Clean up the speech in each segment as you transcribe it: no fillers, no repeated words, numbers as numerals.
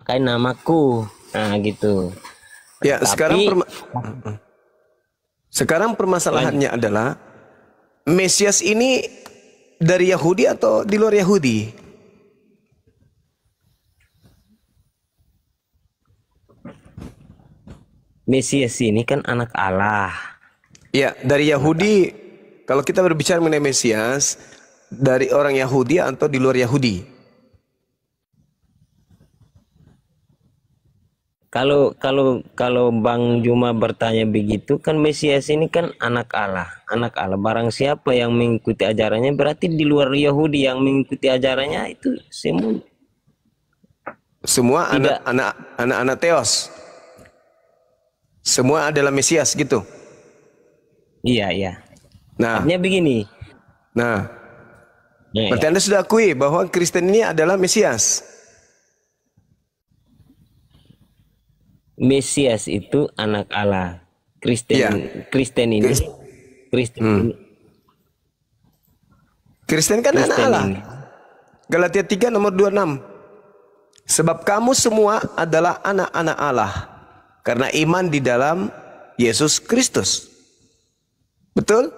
pakai namaku. Nah, gitu. Ya, Tapi sekarang permasalahannya adalah Mesias ini dari Yahudi atau di luar Yahudi? Mesias ini kan anak Allah. Ya, dari Yahudi. Kalau kita berbicara mengenai Mesias, dari orang Yahudi atau di luar Yahudi? Kalau Bang Juma bertanya begitu, kan Mesias ini kan anak Allah, anak Allah. Barang siapa yang mengikuti ajarannya berarti di luar Yahudi yang mengikuti ajarannya itu Semua tidak. anak-anak Theos. Semua adalah Mesias gitu. Iya, iya. Nah, Artinya begini. nah, Ya, berarti ya. Anda sudah akui bahwa Kristen ini adalah Mesias. Mesias itu anak Allah. Kristen Iya. Kristen ini Kris- Kristen ini Kristen kan anak Kristen Allah. ini. Galatia 3 nomor 26. Sebab kamu semua adalah anak-anak Allah karena iman di dalam Yesus Kristus. Betul?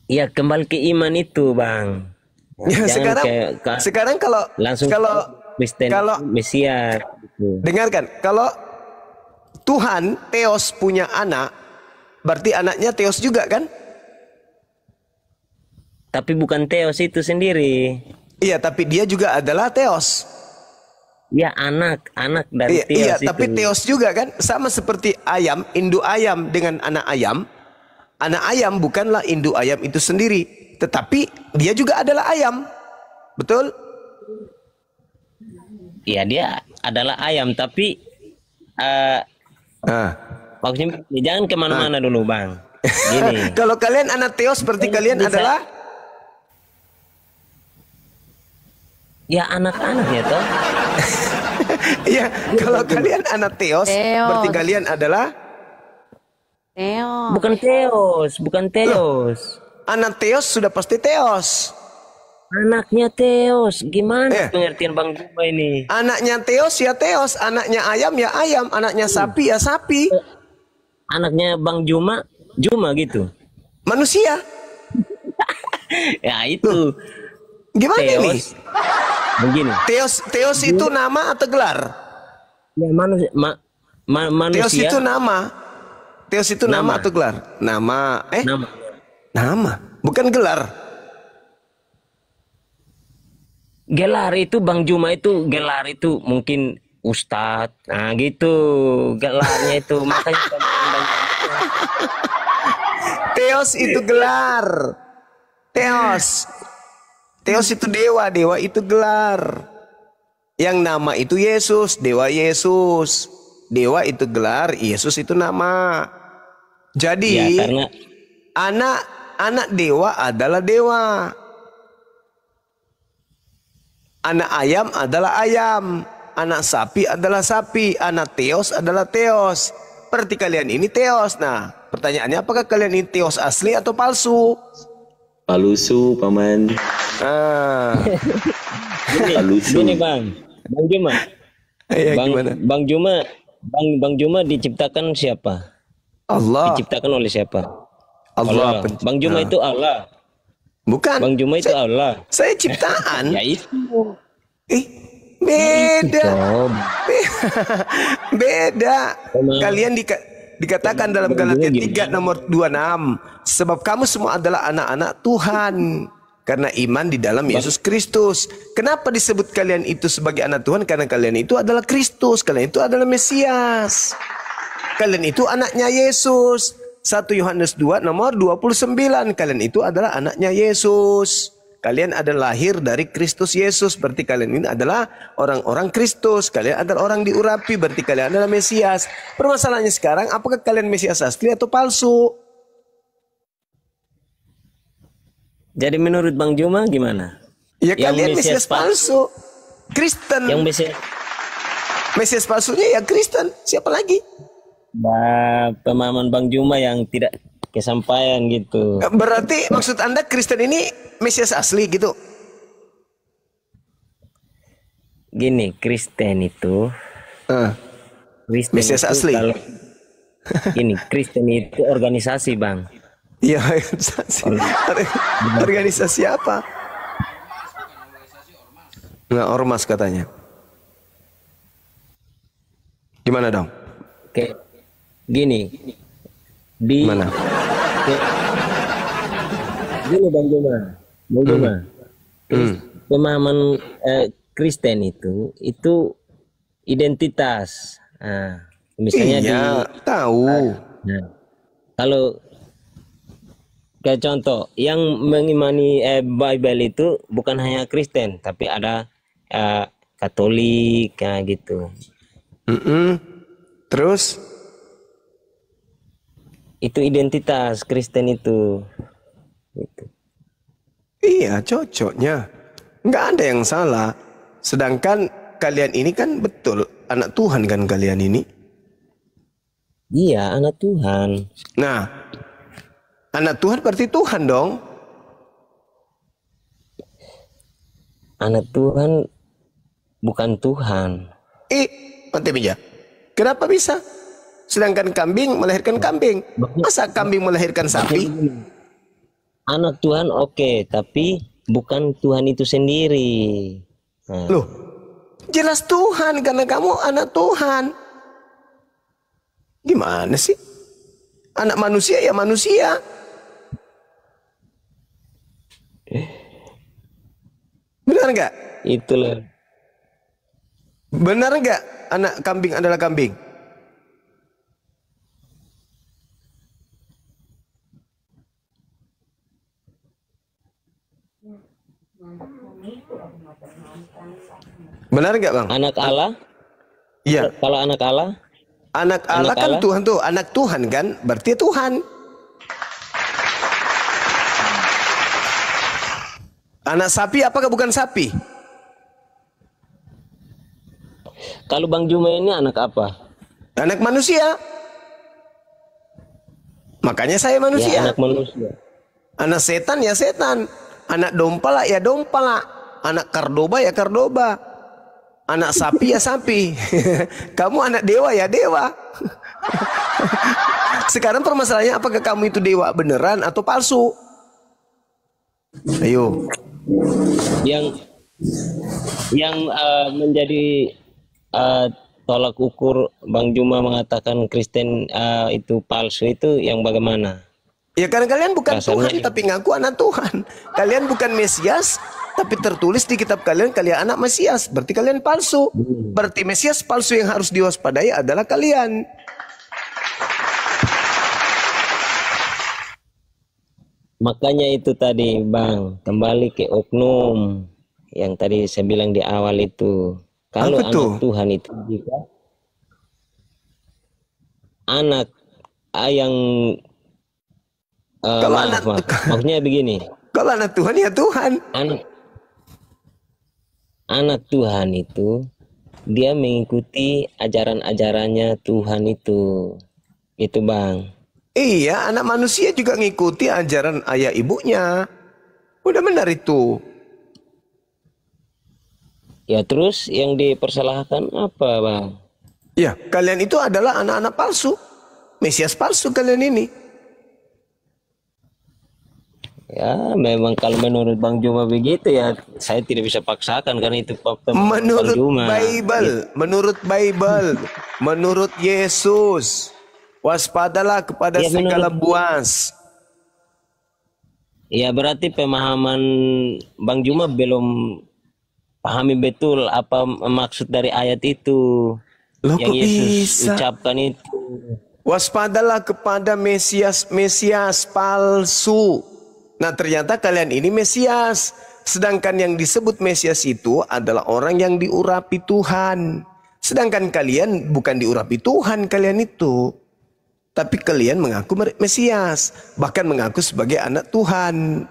Ya, kembali ke iman itu, Bang. Ya, Jangan sekarang kalau langsung kalau Kristen kalau Mesias gitu. dengarkan, kalau Tuhan Theos punya anak, berarti anaknya Theos juga kan? Tapi bukan Theos itu sendiri. Iya, tapi dia juga adalah Theos. Ya, anak dari Iya, Theos itu. tapi Theos juga kan, sama seperti ayam, induk ayam dengan anak ayam. Anak ayam bukanlah induk ayam itu sendiri, tetapi dia juga adalah ayam. Betul? Ya, dia adalah ayam, tapi Nah. maksudnya jangan kemana-mana dulu, Bang. Gini. Kalau kalian anak Theos, berarti kalian Bisa. adalah Ya, anak-anaknya toh. iya, kalau kalian anak Theos, berarti Theos. kalian adalah Theo. Bukan Theos. anak Theos, sudah pasti Theos. Anaknya Theos. Gimana Eh. pengertian Bang Juma ini? Anaknya Theos ya Theos, anaknya ayam ya ayam, anaknya sapi ya sapi. Anaknya Bang Juma gitu. Manusia. Ya, itu. Gimana ini? Theos. Begini. Theos itu nama atau gelar? Ya, manusia Theos manusia. itu nama. Theos itu nama Nama. atau gelar? Nama. Nama. Nama, bukan gelar. Gelar itu Bang Juma itu gelar itu mungkin Ustadz. Nah, gitu. Gelarnya itu makanya Theos itu gelar. Theos. Theos itu dewa, dewa itu gelar. Yang nama itu Yesus, dewa Yesus. Dewa itu gelar, Yesus itu nama. Jadi ya, karena anak dewa adalah dewa. Anak ayam adalah ayam. Anak sapi adalah sapi. Anak Theos adalah Theos. Berarti kalian ini Theos. Nah, pertanyaannya apakah kalian ini Theos asli atau palsu? Palusu, paman. Ah, gini Bang Juma. ya Bang gimana? Bang Juma Bang Juma diciptakan siapa? Allah. Diciptakan oleh siapa? Allah. Bang Juma itu Allah. Bukan. Bang Juma itu Allah. Saya ciptaan. Ya itu. Ih, beda. Coba. Beda. Emang. Kalian dikatakan dalam Galatia 3 nomor 26. Sebab kamu semua adalah anak-anak Tuhan. Karena iman di dalam Yesus Kristus. Kenapa disebut kalian itu sebagai anak Tuhan? Karena kalian itu adalah Kristus. Kalian itu adalah Mesias. Kalian itu anaknya Yesus. 1 Yohanes 2 nomor 29. Kalian itu adalah anaknya Yesus. Kalian adalah lahir dari Kristus Yesus. Berarti kalian ini adalah orang-orang Kristus. Kalian adalah orang diurapi. Berarti kalian adalah Mesias. Permasalahannya sekarang, apakah kalian Mesias asli atau palsu? Jadi menurut Bang Juma gimana? Ya Yang kalian Mesias palsu. Kristen. Yang Mesias palsunya ya Kristen. Siapa lagi? pemahaman Bang Juma yang tidak kesampaian gitu. Berarti maksud Anda Kristen ini Mesias asli gitu? gini, Kristen itu, Ah, Kristen Mesias itu asli. kalau gini, Kristen itu organisasi, Bang. Iya, organisasi apa? Nggak, ormas katanya. Gimana dong? Kayak gini, di Gimana? kayak gini Bang Juma, Bang Juma. Pemahaman Kristen itu identitas. Nah, misalnya Iya, tahu. nah, kalau kayak contoh yang mengimani Bible itu bukan hanya Kristen, tapi ada Katolik kayak gitu. Terus? Itu identitas Kristen itu. Gitu. Iya, cocoknya. Nggak ada yang salah. Sedangkan kalian ini kan betul anak Tuhan kan kalian ini. Iya, anak Tuhan. Nah, anak Tuhan berarti Tuhan dong. Anak Tuhan bukan Tuhan. Mati meja. Kenapa bisa? Sedangkan kambing melahirkan kambing. Masa kambing melahirkan sapi? Anak Tuhan oke, tapi bukan Tuhan itu sendiri. Nah, Loh, jelas Tuhan karena kamu anak Tuhan. Gimana sih? Anak manusia ya manusia. Benar nggak? itulah. Benar nggak anak kambing adalah kambing? Benar nggak bang? Anak Allah, Iya. kalau anak Allah, Anak Allah Anak kan Allah? Tuhan tuh. Anak Tuhan kan berarti Tuhan. Anak sapi apakah bukan sapi? kalau Bang Juma ini anak apa? Anak manusia. Makanya saya Ya, manusia. anak manusia. Anak setan ya setan. Anak dompala ya dompala. Anak kardoba ya kardoba. Anak sapi ya sapi. Kamu anak dewa ya dewa. Sekarang permasalahannya apakah kamu itu dewa beneran atau palsu? Ayo. Yang menjadi tolak ukur Bang Juma mengatakan Kristen itu palsu itu yang bagaimana? Ya karena kalian bukan Rasanya Tuhan tapi ngaku anak Tuhan. Kalian bukan Mesias tapi tertulis di kitab kalian anak Mesias. Berarti kalian palsu. Berarti Mesias palsu yang harus diwaspadai adalah kalian. Makanya itu tadi Bang, kembali ke oknum yang tadi saya bilang di awal itu. Kalau Apa tuh? anak Tuhan itu jika anak yang Kalau maaf, maksudnya begini, Kalau anak Tuhan ya Tuhan. anak Tuhan itu dia mengikuti ajaran-ajarannya Tuhan itu Bang. Iya, anak manusia juga ngikuti ajaran ayah ibunya. Udah benar itu. Ya terus yang dipersalahkan apa Bang? Ya, kalian itu adalah anak-anak palsu. Mesias palsu kalian ini. Ya memang kalau menurut Bang Juma begitu ya saya tidak bisa paksakan karena itu Menurut Bang Juma. Bible, menurut Yesus, waspadalah kepada Ya, segala buas. Ya berarti pemahaman Bang Juma belum pahami betul apa maksud dari ayat itu Loh, yang kok Yesus bisa? ucapkan itu. Waspadalah kepada Mesias palsu. Nah, ternyata kalian ini Mesias. Sedangkan yang disebut Mesias itu adalah orang yang diurapi Tuhan. Sedangkan kalian bukan diurapi Tuhan kalian itu. Tapi kalian mengaku Mesias. Bahkan mengaku sebagai anak Tuhan.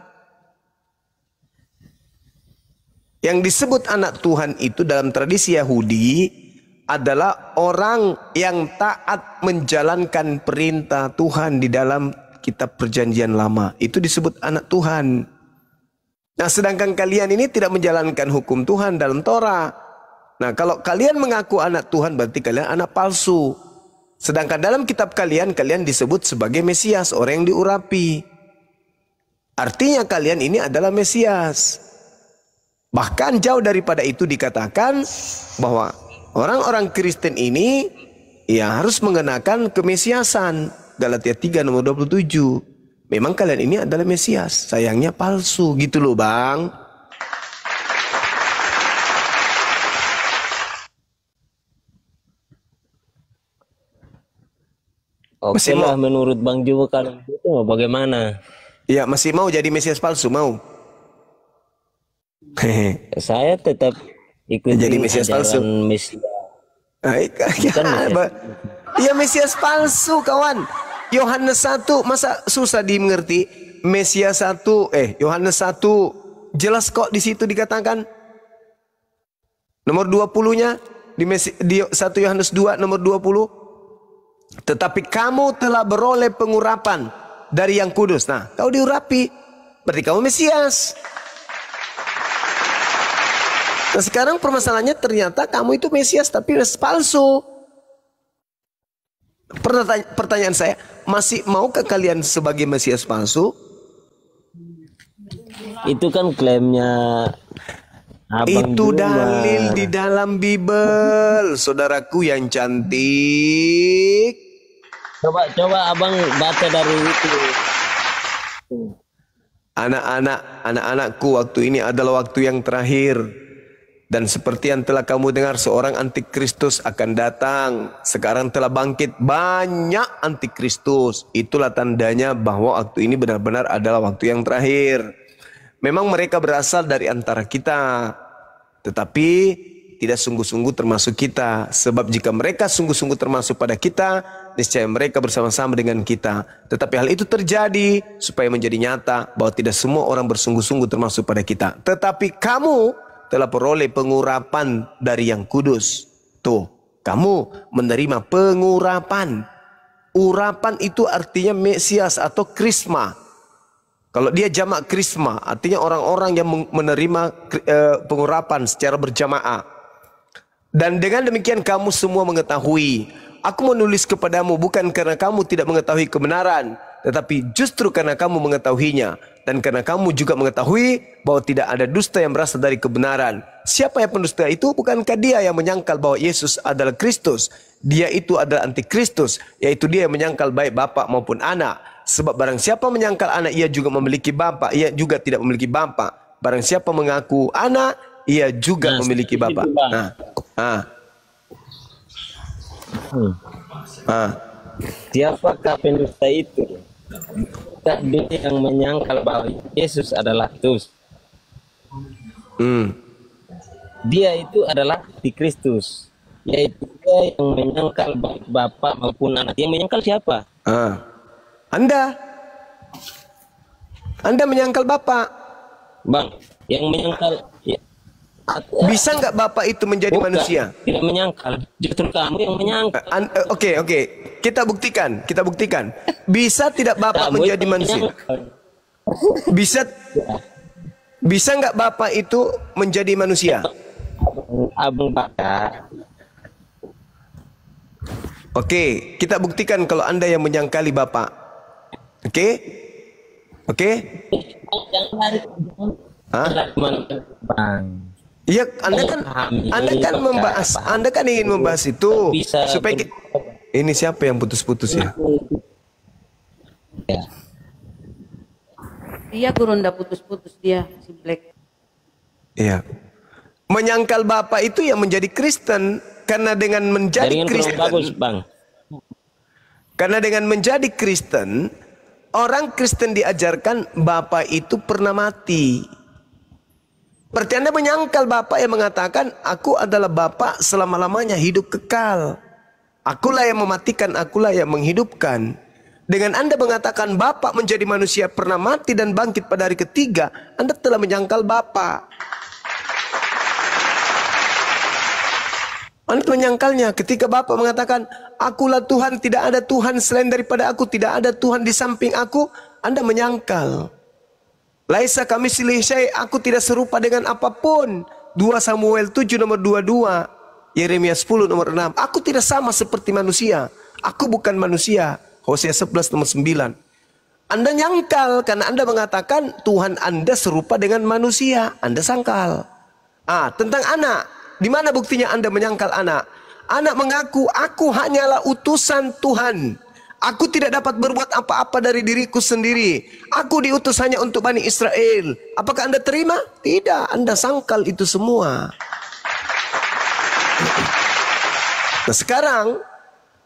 Yang disebut anak Tuhan itu dalam tradisi Yahudi adalah orang yang taat menjalankan perintah Tuhan di dalam kitab perjanjian lama. Itu disebut anak Tuhan. Nah, sedangkan kalian ini tidak menjalankan hukum Tuhan dalam Torah. Nah, kalau kalian mengaku anak Tuhan berarti kalian anak palsu. Sedangkan dalam kitab kalian, kalian disebut sebagai Mesias, orang yang diurapi. Artinya kalian ini adalah Mesias. Bahkan jauh daripada itu dikatakan bahwa orang-orang Kristen ini ya harus mengenakan kemesiasan. Galatia 3 nomor 27. Memang kalian ini adalah Mesias, sayangnya palsu gitu loh Bang. Oke Masih lah, mau? menurut Bang Juma kalau itu mau bagaimana? Ya masih mau jadi Mesias palsu, mau? Hehe. Saya tetap ikuti Jadi Mesias palsu. ajaran Mesias. Ya, ya Mesias palsu kawan. Yohanes 1 masa susah dimengerti? Mesias 1 Yohanes 1 jelas kok di situ dikatakan. Nomor 20-nya di 1 Yohanes 2 nomor 20. Tetapi kamu telah beroleh pengurapan dari yang kudus. Nah, kau diurapi, berarti kamu Mesias. Nah, sekarang permasalahannya ternyata kamu itu Mesias tapi palsu. Pertanyaan saya, masih maukah kalian sebagai Mesias palsu? Itu kan klaimnya Abang Itu Juma. dalil di dalam Bible, saudaraku yang cantik. Coba abang baca dari itu. Anak-anakku, waktu ini adalah waktu yang terakhir. Dan seperti yang telah kamu dengar, seorang antikristus akan datang. Sekarang telah bangkit banyak antikristus. Itulah tandanya bahwa waktu ini benar-benar adalah waktu yang terakhir. Memang mereka berasal dari antara kita, tetapi tidak sungguh-sungguh termasuk kita. Sebab jika mereka sungguh-sungguh termasuk pada kita, niscaya mereka bersama-sama dengan kita. Tetapi hal itu terjadi supaya menjadi nyata bahwa tidak semua orang bersungguh-sungguh termasuk pada kita. Tetapi kamu telah peroleh pengurapan dari yang kudus. Tuh, kamu menerima pengurapan. Urapan itu artinya Mesias atau krisma. Kalau dia jamak krisma, artinya orang-orang yang menerima pengurapan secara berjamaah. Dan dengan demikian kamu semua mengetahui. Aku menulis kepadamu bukan karena kamu tidak mengetahui kebenaran, tetapi justru karena kamu mengetahuinya. Dan karena kamu juga mengetahui bahwa tidak ada dusta yang berasal dari kebenaran. Siapa yang pendusta itu? Bukankah dia yang menyangkal bahwa Yesus adalah Kristus? Dia itu adalah antikristus, yaitu dia yang menyangkal baik bapa maupun anak. Sebab barang siapa menyangkal anak, ia juga memiliki bapa, ia juga tidak memiliki bapa. Barang siapa mengaku anak, ia juga memiliki bapa. Siapakah pendusta itu? Dia yang menyangkal bahwa Yesus adalah Kristus. Dia itu adalah di Kristus, yaitu dia yang menyangkal baik bapak maupun anak. Yang menyangkal siapa? Anda menyangkal bapak. Bang, yang menyangkal ya. Bisa nggak bapak itu menjadi Bukan, manusia? tidak menyangkal. Justru kamu yang menyangkal. Oke. Kita buktikan. Bisa tidak bapak Kamu menjadi yang manusia? menyangkal. Bisa nggak bapak itu menjadi manusia? Abang baca. Oke, kita buktikan kalau Anda yang menyangkali bapak. Oke? Bang. Iya, Anda kan ingin membahas itu supaya ini siapa yang putus-putus ya? Ya. Dia gurunda putus-putus dia si Black. Iya. Menyangkal bapak itu yang menjadi Kristen karena dengan menjadi Jaringan kurang Kristen. bagus, Bang. Karena dengan menjadi Kristen, orang Kristen diajarkan bapak itu pernah mati. Berarti Anda menyangkal bapak yang mengatakan, aku adalah bapak selama-lamanya hidup kekal. Akulah yang mematikan, akulah yang menghidupkan. Dengan Anda mengatakan bapak menjadi manusia pernah mati dan bangkit pada hari ketiga, Anda telah menyangkal bapak. Anda menyangkalnya ketika bapak mengatakan, akulah Tuhan, tidak ada Tuhan selain daripada aku, tidak ada Tuhan di samping aku. Anda menyangkal. Laisa kami silih syai, aku tidak serupa dengan apapun. 2 Samuel 7 nomor 22, Yeremia 10 nomor 6. Aku tidak sama seperti manusia. Aku bukan manusia. Hosea 11 nomor 9. Anda nyangkal karena Anda mengatakan Tuhan Anda serupa dengan manusia. Anda sangkal. Tentang anak. Di mana buktinya Anda menyangkal anak? Anak mengaku, aku hanyalah utusan Tuhan. Aku tidak dapat berbuat apa-apa dari diriku sendiri. Aku diutus hanya untuk Bani Israel. Apakah Anda terima? Tidak, Anda sangkal itu semua. Nah sekarang,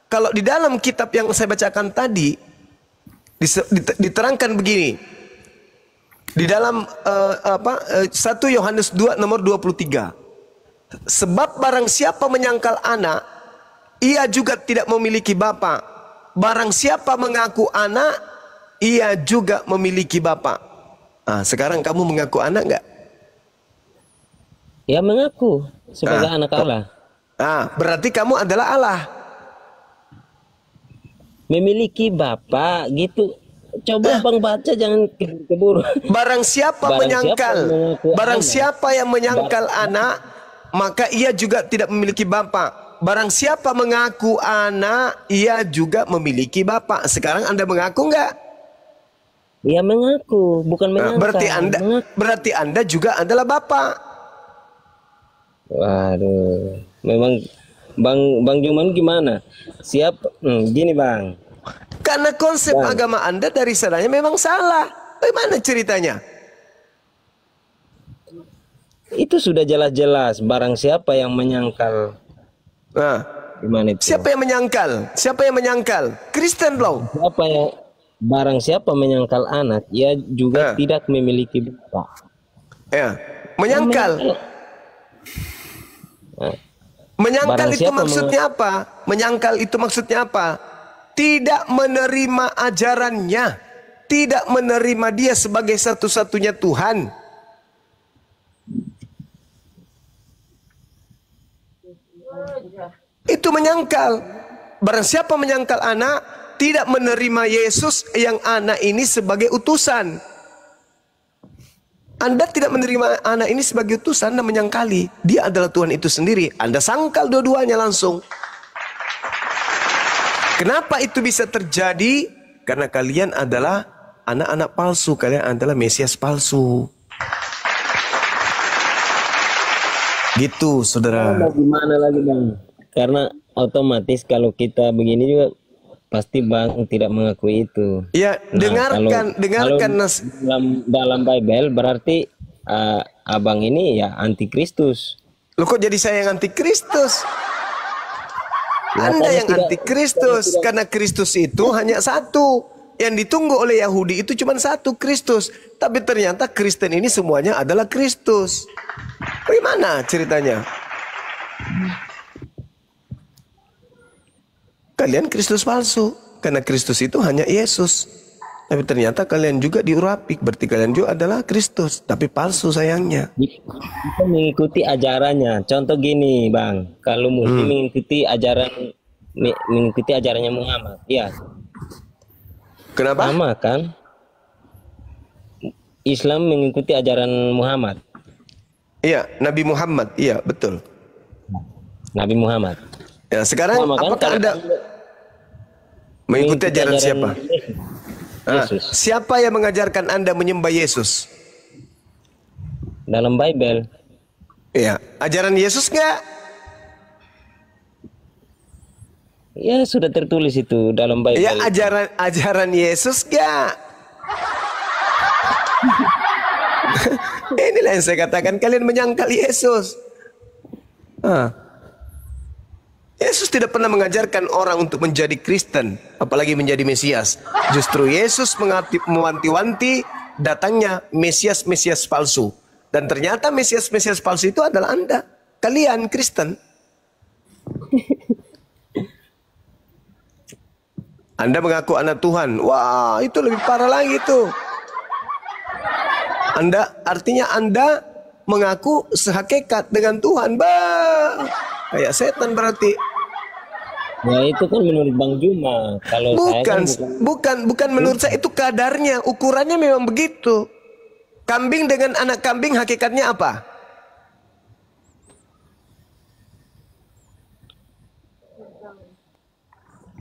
kalau di dalam kitab yang saya bacakan tadi, diterangkan begini. Di dalam 1 Yohanes 2 nomor 23. Sebab barang siapa menyangkal anak, ia juga tidak memiliki bapa. Barang siapa mengaku anak, ia juga memiliki bapa. Sekarang kamu mengaku anak enggak? Ya mengaku sebagai anak Allah. Berarti kamu adalah Allah. Memiliki bapa gitu. Coba Bang baca, jangan keburu. Barang siapa siapa yang menyangkal anak, maka ia juga tidak memiliki bapa. Barang siapa mengaku anak, ia juga memiliki bapa. Sekarang Anda mengaku enggak? Ya mengaku, bukan menyangkal. Berarti Anda juga adalah bapak. Waduh, memang Bang Juman gimana? Siap? Gini Bang. Karena konsep agama Anda dari sananya memang salah. Bagaimana ceritanya? Itu sudah jelas-jelas. Barang siapa yang menyangkal. Gimana itu? Siapa yang menyangkal? Siapa yang menyangkal? Kristen loh. Barang siapa menyangkal anak, ia juga tidak memiliki bapak. Menyangkal. Menyangkal itu maksudnya apa? Menyangkal itu maksudnya apa? Tidak menerima ajarannya, tidak menerima dia sebagai satu-satunya Tuhan. Itu menyangkal. Barang siapa menyangkal anak, tidak menerima Yesus yang anak ini sebagai utusan. Anda tidak menerima anak ini sebagai utusan, Anda menyangkali. Dia adalah Tuhan itu sendiri. Anda sangkal dua-duanya langsung. Kenapa itu bisa terjadi? Karena kalian adalah anak-anak palsu. Kalian adalah Mesias palsu. Gitu, saudara. Gimana lagi Bang? Karena otomatis kalau kita begini juga pasti Bang tidak mengakui itu. Ya, dengarkan. Dalam Bible berarti abang ini ya antikristus. Loh kok jadi saya yang antikristus? Anda yang antikristus. Karena Kristus itu hanya satu. Yang ditunggu oleh Yahudi itu cuma satu, Kristus. Tapi ternyata Kristen ini semuanya adalah Kristus. Bagaimana ceritanya? Kalian Kristus palsu. Karena Kristus itu hanya Yesus. Tapi ternyata kalian juga diurapi. Berarti kalian juga adalah Kristus. Tapi palsu sayangnya. Kita mengikuti ajarannya. Contoh gini Bang. Kalau Muslim mengikuti ajarannya Muhammad. Ya. Kenapa? Sama kan? Islam mengikuti ajaran Muhammad. Iya, Nabi Muhammad. Iya, betul. Nabi Muhammad. Ya, sekarang apakah Anda mengikuti ajaran siapa? Yesus. Siapa yang mengajarkan Anda menyembah Yesus? Dalam Bible. Iya, ajaran Yesus enggak? Ya, sudah tertulis itu dalam Bible. Iya, ajaran Yesus enggak? Inilah yang saya katakan, kalian menyangkal Yesus. Yesus tidak pernah mengajarkan orang untuk menjadi Kristen, apalagi menjadi Mesias. Justru Yesus mewanti-wanti datangnya Mesias-Mesias palsu. Dan ternyata Mesias-Mesias palsu itu adalah Anda, kalian Kristen. Anda mengaku anak Tuhan. Wah, itu lebih parah lagi tuh. Artinya Anda mengaku sehakikat dengan Tuhan. Kayak setan berarti. Ya itu kan menurut Bang Juma. Kalau bukan menurut saya, itu kadarnya, ukurannya memang begitu. Kambing dengan anak kambing hakikatnya apa?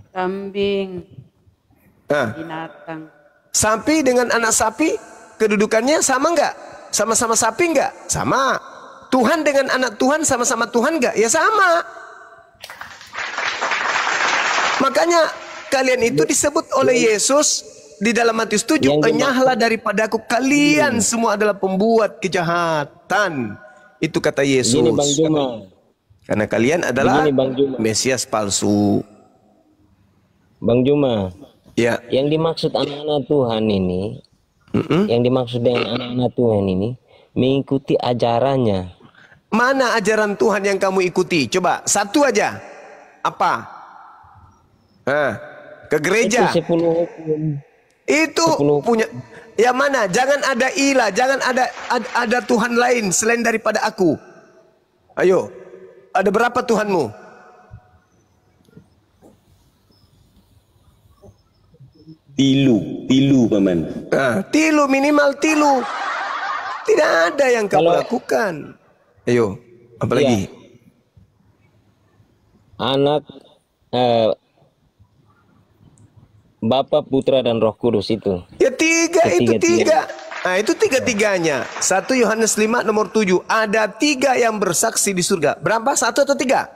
Kambing, Nah, binatang. sapi dengan anak sapi kedudukannya sama nggak? Sama-sama sapi nggak? Sama. Tuhan dengan anak Tuhan sama-sama Tuhan nggak? Ya sama. Makanya kalian itu disebut oleh Yesus di dalam Matius 7, enyahlah daripadaku, kalian semua adalah pembuat kejahatan. Itu kata Yesus. Begini Bang Juma. Karena kalian adalah Begini, Bang Juma. Mesias palsu. Bang Juma, Ya. yang dimaksud anak-anak Tuhan ini, yang dimaksud dengan anak-anak Tuhan ini mengikuti ajarannya. Mana ajaran Tuhan yang kamu ikuti? Coba satu aja. Apa? Nah, ke gereja. Itu 10 hukum. Itu 10. punya. Yang mana? Jangan ada ilah, jangan ada Tuhan lain selain daripada aku. Ayo. Ada berapa Tuhanmu? Tilu paman. Nah, tilu, minimal tilu. Tidak ada yang kamu lakukan. Ayo, apalagi? Iya. Anak Bapa, Putra, dan Roh Kudus itu. Ya tiga, itu Ketiga-tiga. tiga. Nah, itu tiga-tiganya. 1 Yohanes 5 nomor 7. Ada 3 yang bersaksi di surga. Berapa? 1 atau 3?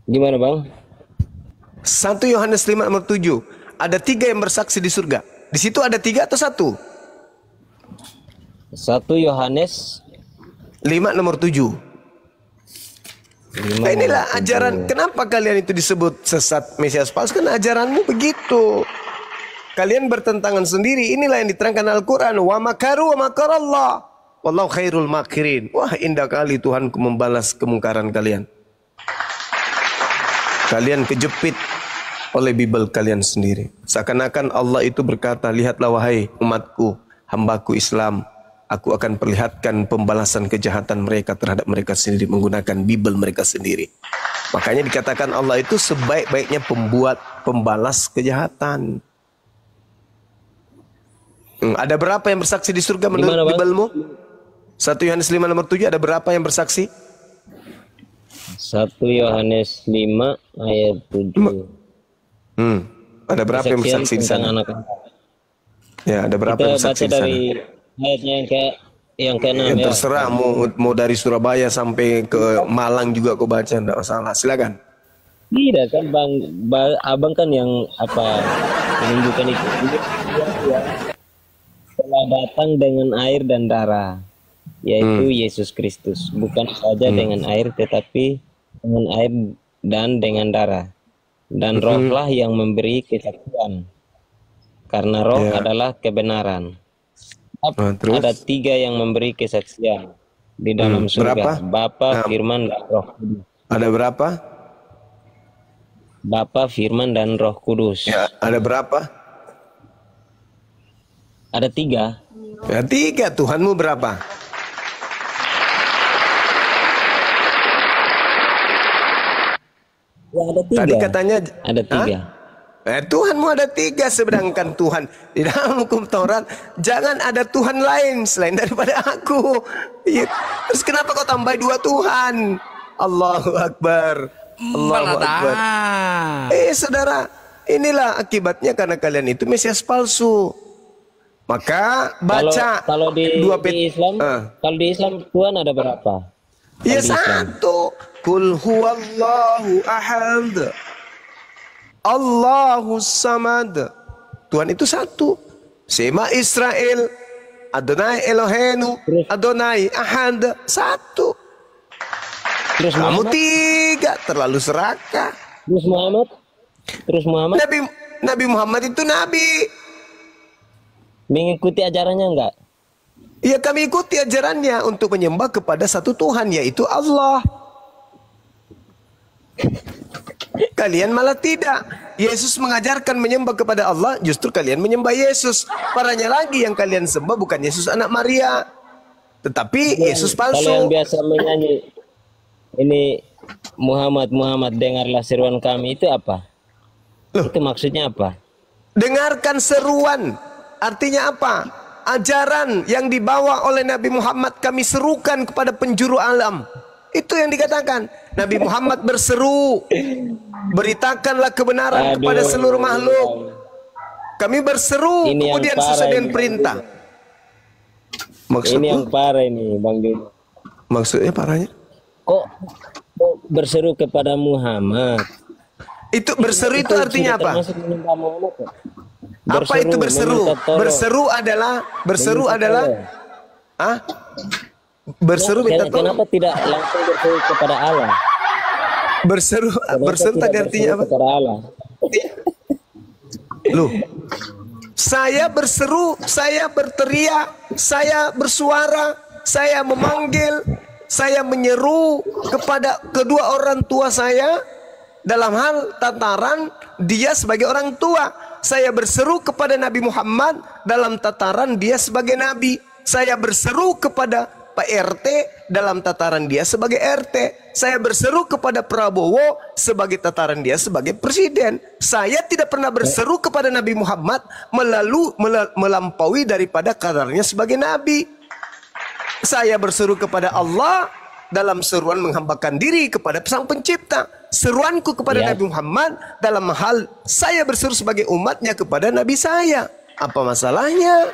Gimana Bang? 1 Yohanes 5 nomor 7. Ada 3 yang bersaksi di surga. Di situ ada 3 atau 1? 1 Yohanes 5 nomor 7. Nah, inilah ajaran. Kenapa kalian itu disebut sesat Mesias palsu? Kan ajaranmu begitu. Kalian bertentangan sendiri. Inilah yang diterangkan Al-Quran. Wa makaru wa makarallah, wallahu khairul makirin. Wah, indah kali Tuhanku membalas kemungkaran kalian. Kalian kejepit oleh Bible kalian sendiri. Seakan-akan Allah itu berkata, lihatlah wahai umatku, hambaku Islam, aku akan perlihatkan pembalasan kejahatan mereka terhadap mereka sendiri menggunakan Bible mereka sendiri. Makanya dikatakan Allah itu sebaik-baiknya pembalas kejahatan. Ada berapa yang bersaksi di surga menurut Bible-mu? 1 Yohanes 5 nomor 7, ada berapa yang bersaksi? 1 Yohanes 5 ayat 7. Ada berapa yang bersaksi di sana? Anak-anak. Ya, ada berapa yang bersaksi di sana? Dari ayatnya yang ke-6 ya. Terserah mau dari Surabaya sampai ke Malang juga kau baca, enggak masalah. Silakan. Tidak kan Abang kan yang menunjukkan itu. Telah datang dengan air dan darah, yaitu Yesus Kristus, bukan saja dengan air tetapi dengan air dan dengan darah, dan rohlah yang memberi kesaksian, karena roh adalah kebenaran. Terus? Ada 3 yang memberi kesaksian di dalam surga, Bapa, Firman, dan Roh Kudus. Ada berapa? Bapa, Firman, dan Roh Kudus. Ya, ada berapa? Ada 3. Ya, 3. Tuhanmu berapa? Ya, ada 3. Tadi katanya ada 3. Tuhanmu ada 3, sedangkan Tuhan di dalam hukum Taurat, jangan ada Tuhan lain selain daripada aku. Ya. Terus kenapa kau tambah 2 Tuhan? Allahu Akbar. Allahu Akbar. Saudara, inilah akibatnya karena kalian itu Mesias palsu. Maka baca kalau di Islam, kalau di Islam Tuhan ada berapa? Ya, 1. Qul huwallahu ahad, Allahus samad. Tuhan itu 1. Sema Israel, Adonai Elohenu, Adonai Ahad, 1. Terus kamu 3, terlalu serakah. Terus Muhammad? Nabi Muhammad itu nabi. Mengikuti ajarannya enggak? Ya, kami ikuti ajarannya untuk menyembah kepada satu Tuhan, yaitu Allah. Kalian malah tidak. Yesus mengajarkan menyembah kepada Allah, justru kalian menyembah Yesus. Parahnya lagi, yang kalian sembah bukan Yesus anak Maria, tetapi Yesus palsu. Kalau yang biasa menyanyi ini Muhammad dengarlah seruan kami, itu apa? Loh, itu maksudnya apa? Dengarkan seruan, artinya apa? Ajaran yang dibawa oleh Nabi Muhammad kami serukan kepada penjuru alam. Itu yang dikatakan. Nabi Muhammad berseru, beritakanlah kebenaran kepada seluruh makhluk. Kami berseru, Ini kemudian yang sesuai parah dengan ini. perintah. Ini Maksudnya? yang parah ini Bang Juma. Maksudnya parahnya? Kok berseru kepada Muhammad? Itu berseru itu artinya sudah apa? termasuk menyembah Muhammad, kok? Apa itu berseru? meminta tolong. Berseru Meminta adalah tolong. ah? Berseru minta tolong. Kenapa tidak langsung berseru kepada Allah? Berseru Kenapa tadi tidak artinya berseru apa? kepada Allah? Loh. Saya berseru, saya berteriak, saya bersuara, saya memanggil, saya menyeru kepada kedua orang tua saya dalam hal tataran dia sebagai orang tua. Saya berseru kepada Nabi Muhammad dalam tataran dia sebagai nabi. Saya berseru kepada Pak RT dalam tataran dia sebagai RT. Saya berseru kepada Prabowo sebagai tataran dia sebagai presiden. Saya tidak pernah berseru kepada Nabi Muhammad melampaui daripada kadarnya sebagai nabi. Saya berseru kepada Allah dalam seruan menghambakan diri kepada Sang Pencipta. Seruanku kepada Nabi Muhammad dalam hal saya berseru sebagai umatnya kepada Nabi saya. Apa masalahnya?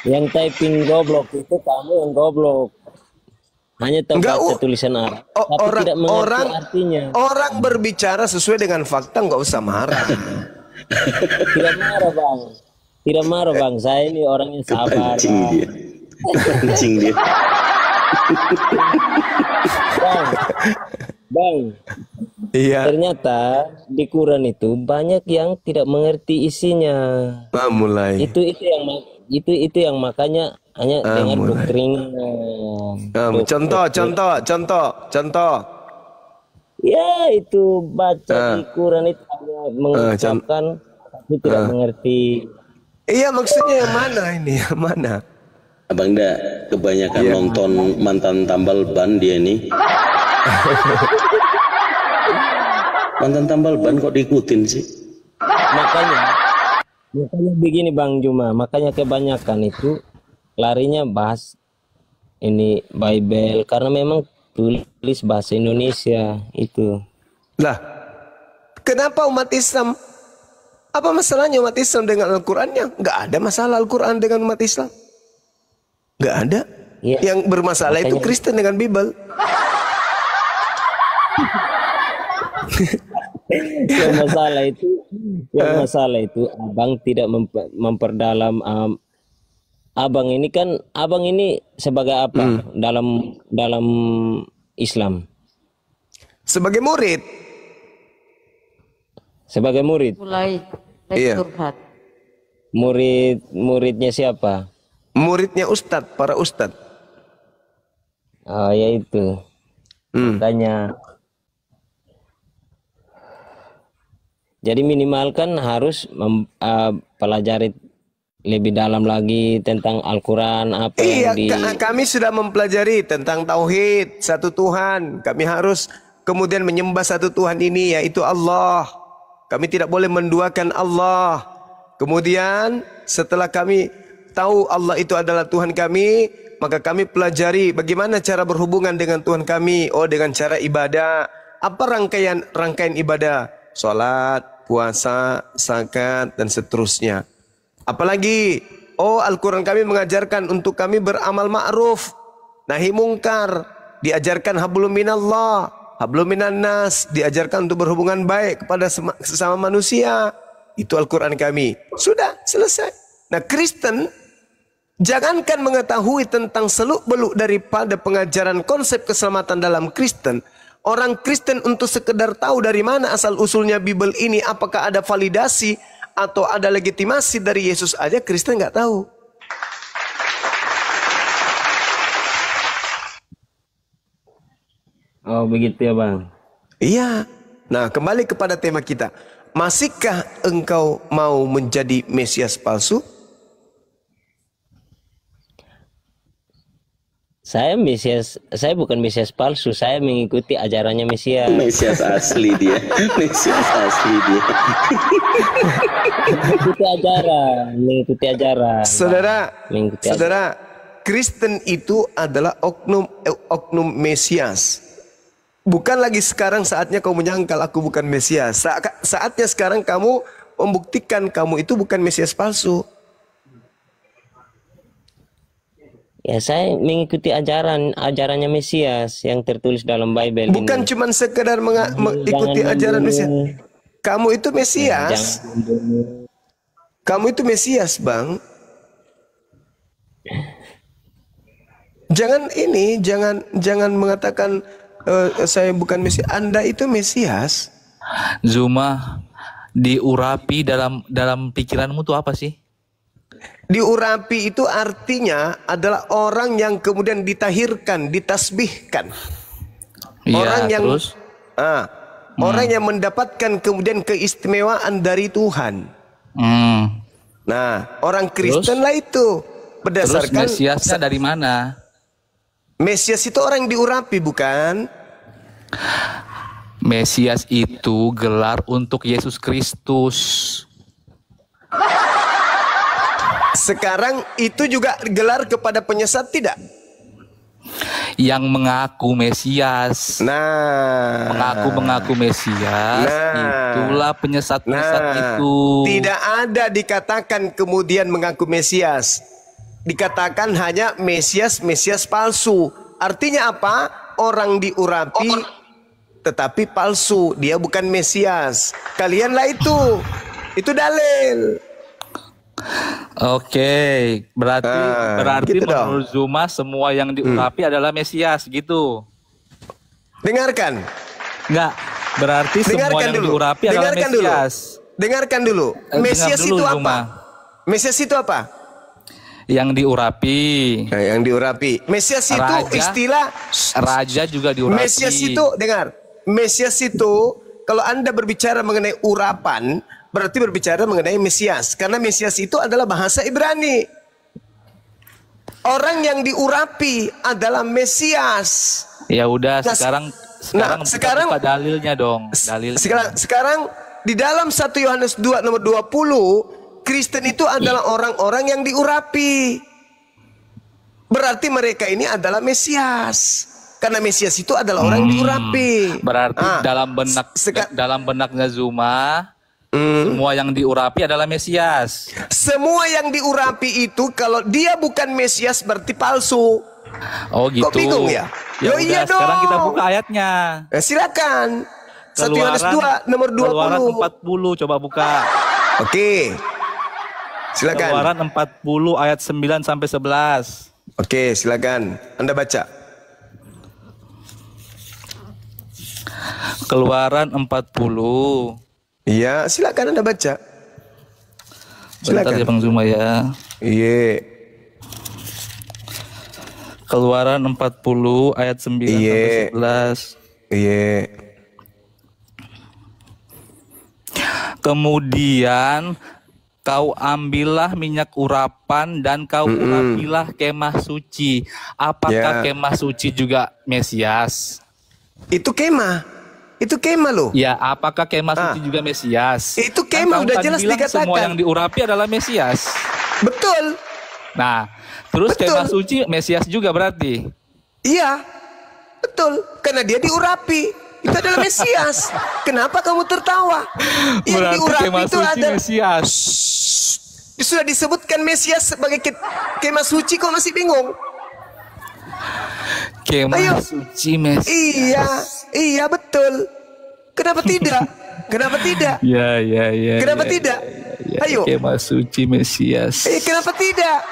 Yang typing goblok itu kamu yang goblok. Hanya tahu Enggak, baca tulisan Arab, tapi tidak mengerti artinya. Orang berbicara sesuai dengan fakta, nggak usah marah. Tidak marah Bang. Tidak marah Bang. Saya ini orangnya sabar. Kepancing Bang. dia. Kepancing dia. Bang. Iya. Ternyata di Quran itu banyak yang tidak mengerti isinya. Mulai. Itu yang makanya hanya dengan doktrin. Contoh. Ya itu baca di Quran itu hanya mengucapkan tapi tidak mengerti. Iya, maksudnya yang mana ini? Yang mana? Abang dah kebanyakan nonton mantan tambal ban dia nih. Mantan tambal ban kok diikutin sih? Makanya begini Bang Juma, makanya kebanyakan itu larinya bahas ini Bible karena memang tulis bahasa Indonesia itu. Lah, kenapa umat Islam? Apa masalahnya umat Islam dengan Al-Qur'annya? Nggak ada masalah Al-Qur'an dengan umat Islam. Nggak ada. Ya. Yang bermasalah itu Kristen dengan Bible. Yang masalah itu abang tidak memperdalam. Abang ini sebagai apa dalam Islam? Sebagai murid. Sebagai murid. Mulai Iya. curhat. Muridnya siapa? Muridnya ustadz, para ustadz. Oh ya itu. Makanya. Jadi minimal kan harus pelajari lebih dalam lagi tentang Al-Quran apa Iya, yang kami sudah mempelajari tentang tauhid, satu Tuhan. Kami harus kemudian menyembah satu Tuhan ini, yaitu Allah. Kami tidak boleh menduakan Allah. Kemudian setelah kami tahu Allah itu adalah Tuhan kami, maka kami pelajari bagaimana cara berhubungan dengan Tuhan kami. Oh, dengan cara ibadah. Apa rangkaian ibadah? Salat, puasa, zakat, dan seterusnya. Apalagi, oh Al-Quran kami mengajarkan untuk kami beramal ma'ruf, nahi mungkar, diajarkan hablum minallah, hablum minan nas, diajarkan untuk berhubungan baik kepada sesama manusia. Itu Al-Quran kami. Sudah, selesai. Nah, Kristen, jangankan mengetahui tentang seluk-beluk daripada pengajaran konsep keselamatan dalam Kristen, orang Kristen untuk sekedar tahu dari mana asal-usulnya Bible ini, apakah ada validasi atau ada legitimasi dari Yesus aja, Kristen nggak tahu. Oh begitu ya Bang. Iya. Nah, kembali kepada tema kita. Masihkah engkau mau menjadi Mesias palsu? Saya bukan Mesias palsu, saya mengikuti ajarannya Mesias. Mesias asli dia. Mesias asli dia. Mengikuti ajaran. Saudara, Kristen itu adalah oknum Mesias. Bukan lagi sekarang saatnya kau menyangkal aku bukan Mesias. Saatnya sekarang kamu membuktikan kamu itu bukan Mesias palsu. Ya, saya mengikuti ajarannya Mesias yang tertulis dalam Bible. Bukan cuma sekedar mengikuti ajaran Mesias. Kamu itu Mesias. Kamu itu Mesias, Bang. Jangan mengatakan saya bukan Mesias. Anda itu Mesias. Zuma, diurapi dalam pikiranmu tuh apa sih? Diurapi itu artinya adalah orang yang kemudian ditahirkan, ditasbihkan. Orang yang terus? Orang yang mendapatkan kemudian keistimewaan dari Tuhan. Nah, orang Kristen lah itu berdasarkan. Terus Mesiasnya dari mana? Mesias itu orang yang diurapi, bukan? Mesias itu gelar untuk Yesus Kristus. Sekarang itu juga gelar kepada penyesat tidak? Yang mengaku Mesias. Mengaku Mesias, itulah penyesat-penyesat itu. Tidak ada dikatakan kemudian mengaku Mesias. Dikatakan hanya Mesias palsu. Artinya apa? Orang diurapi tetapi palsu. Dia bukan Mesias. Kalianlah itu. Itu dalil. Oke, berarti gitu menurut Zuma semua yang diurapi adalah Mesias gitu. Dengarkan. Enggak, berarti semua yang diurapi adalah Mesias. Dengarkan dulu. Mesias itu apa? Zuma. Mesias itu apa? Yang diurapi. Yang diurapi. Mesias itu istilah. Raja juga diurapi. Mesias itu, dengar. Mesias itu, kalau Anda berbicara mengenai urapan, berarti berbicara mengenai Mesias. Karena Mesias itu adalah bahasa Ibrani. Orang yang diurapi adalah Mesias. Ya udah, sekarang buka dalilnya dong. Sekarang di dalam 1 Yohanes 2 nomor 20, Kristen itu adalah orang-orang yang diurapi. Berarti mereka ini adalah Mesias. Karena Mesias itu adalah orang yang diurapi. Berarti dalam benaknya Zuma, semua yang diurapi adalah Mesias. Semua yang diurapi itu kalau dia bukan Mesias berarti palsu. Oh gitu. Kok bingung ya? Ya iya dong. Sekarang kita buka ayatnya. Silakan. 1 Yohanes 2 nomor 20. Keluaran 40 coba buka. Oke. Silakan. Keluaran 40 ayat 9 sampai 11. Oke, silakan. Anda baca. Keluaran 40. Iya, silakan Anda baca. Silakan ya Bang Zuma ya. Iya. Keluaran 40 ayat 9 sampai 11. Iya. Kemudian kau ambillah minyak urapan dan kau urapilah kemah suci. Apakah kemah suci juga Mesias? Itu kemah. Itu kemah loh. Ya, apakah kemah suci juga Mesias? Itu kemah udah jelas dikatakan. Semua yang diurapi adalah Mesias. Betul. Nah, terus kemah suci Mesias juga berarti? Iya, betul. Karena dia diurapi. Itu adalah Mesias. Kenapa kamu tertawa? Yang diurapi itu ada Mesias. Sudah disebutkan Mesias sebagai kemah suci, kok masih bingung? Kemah suci Mesias. Iya betul. Kenapa tidak? Kenapa tidak? Ya. Kenapa tidak? Ayo. Kemah suci Mesias. Kenapa tidak?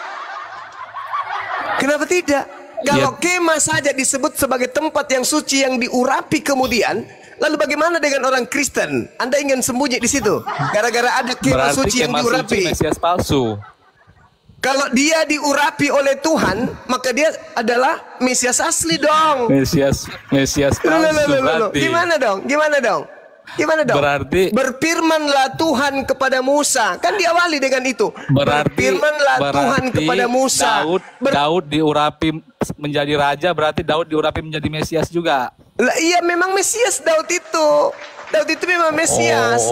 Kenapa tidak? Kalau kemah saja disebut sebagai tempat yang suci yang diurapi kemudian, lalu bagaimana dengan orang Kristen? Anda ingin sembunyi di situ? Gara-gara ada kemah suci yang diurapi. Suci Mesias palsu. Kalau dia diurapi oleh Tuhan, maka dia adalah Mesias asli dong. Mesias palsu berarti. Gimana dong? Berarti berfirmanlah Tuhan kepada Musa. Kan diawali dengan itu. Berfirmanlah Tuhan kepada Musa. Daud diurapi menjadi raja, berarti Daud diurapi menjadi Mesias juga. Lah iya, memang Mesias Daud itu. Daud itu memang Mesias.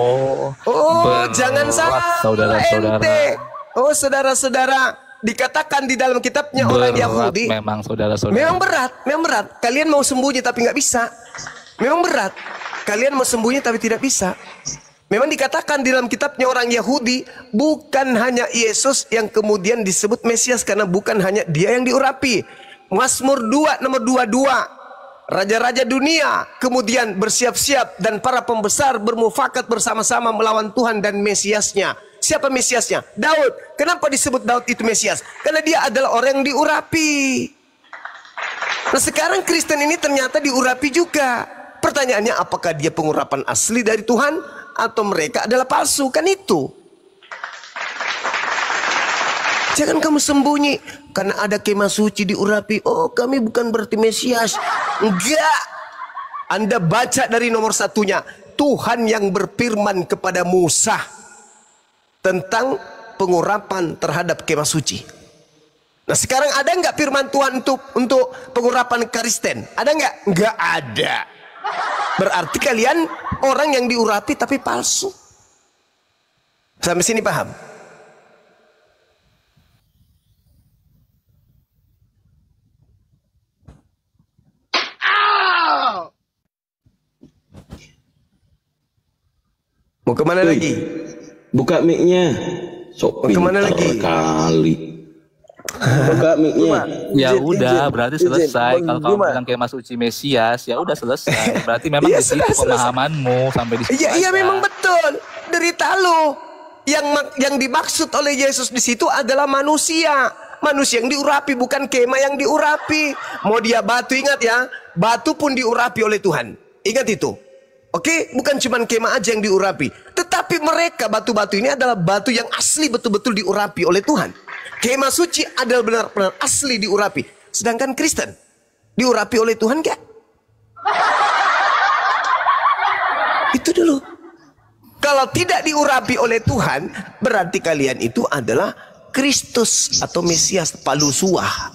Jangan salah saudara-saudara. saudara-saudara, dikatakan di dalam kitabnya orang Yahudi. Memang saudara-saudara. Memang berat. Kalian mau sembunyi tapi nggak bisa. Memang berat. Kalian mau sembunyi tapi tidak bisa. Memang dikatakan di dalam kitabnya orang Yahudi, bukan hanya Yesus yang kemudian disebut Mesias, karena bukan hanya dia yang diurapi. Mazmur 2 nomor 22. Raja-raja dunia kemudian bersiap-siap dan para pembesar bermufakat bersama-sama melawan Tuhan dan Mesiasnya. Siapa Mesiasnya? Daud. Kenapa disebut Daud itu Mesias? Karena dia adalah orang yang diurapi. Nah sekarang Kristen ini ternyata diurapi juga. Pertanyaannya, apakah dia pengurapan asli dari Tuhan atau mereka adalah palsu? Kan itu. Jangan kamu sembunyi karena ada kemah suci diurapi. Oh, kami bukan berarti Mesias. Enggak. Anda baca dari nomor satunya, Tuhan yang berfirman kepada Musa tentang pengurapan terhadap kemah suci. Nah, sekarang ada nggak firman Tuhan untuk pengurapan Kristen? Ada nggak? Nggak ada. Berarti kalian orang yang diurapi tapi palsu. Sampai sini paham? Mau kemana lagi? Buka mic-nya. Sok Mau kemana lagi? Kali. Buka mic-nya. Ya udah, berarti selesai. Kalau kamu bilang kayak Mas Uci Mesias, ya udah selesai. Berarti memang Iya, di situ sudah selesai. pemahamanmu sampai di situ. Iya aja. memang betul. Derita lo. Yang dimaksud oleh Yesus di situ adalah manusia. Manusia yang diurapi, bukan kemah yang diurapi. Mau dia batu, ingat ya, batu pun diurapi oleh Tuhan. Ingat itu. Oke, bukan cuma kemah aja yang diurapi. Tetapi mereka, batu-batu ini adalah batu yang asli betul-betul diurapi oleh Tuhan. Kemah suci adalah benar-benar asli diurapi. Sedangkan Kristen diurapi oleh Tuhan gak? Itu dulu. Kalau tidak diurapi oleh Tuhan, berarti kalian itu adalah Kristus atau Mesias palusuah.